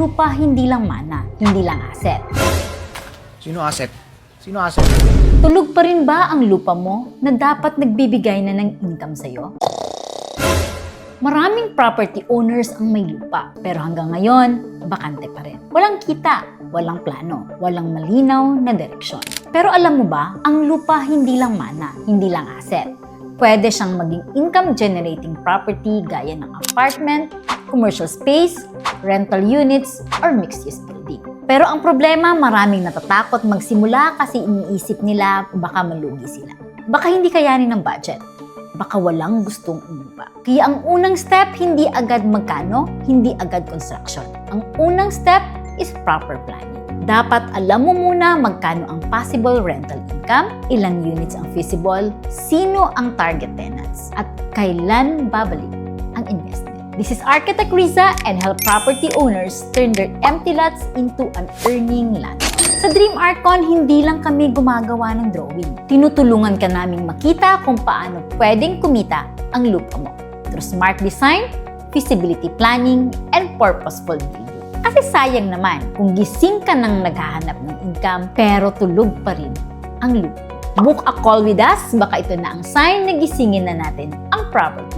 lupa hindi lang mana, hindi lang asset. Sino asset? Sino asset? Tulog pa rin ba ang lupa mo na dapat nagbibigay na ng income sa'yo? Maraming property owners ang may lupa, pero hanggang ngayon, bakante pa rin. Walang kita, walang plano, walang malinaw na direksyon. Pero alam mo ba, ang lupa hindi lang mana, hindi lang asset. Pwede siyang maging income-generating property gaya ng apartment, commercial space, rental units, or mixed-use building. Pero ang problema, maraming natatakot magsimula kasi iniisip nila baka malugi sila. Baka hindi kayanin ng budget. Baka walang gustong umupa. Kaya ang unang step, hindi agad magkano, hindi agad construction. Ang unang step is proper planning. Dapat alam mo muna magkano ang possible rental income, ilang units ang feasible, sino ang target tenants, at kailan babalik ang investment. This is Architect Riza and help property owners turn their empty lots into an earning lot. Sa Dream Archon, hindi lang kami gumagawa ng drawing. Tinutulungan ka naming makita kung paano pwedeng kumita ang lupa mo through smart design, feasibility planning, and purposeful building. Kasi sayang naman kung gising ka nang naghahanap ng income pero tulog pa rin ang lupa. Book a call with us, baka ito na ang sign na gisingin na natin ang property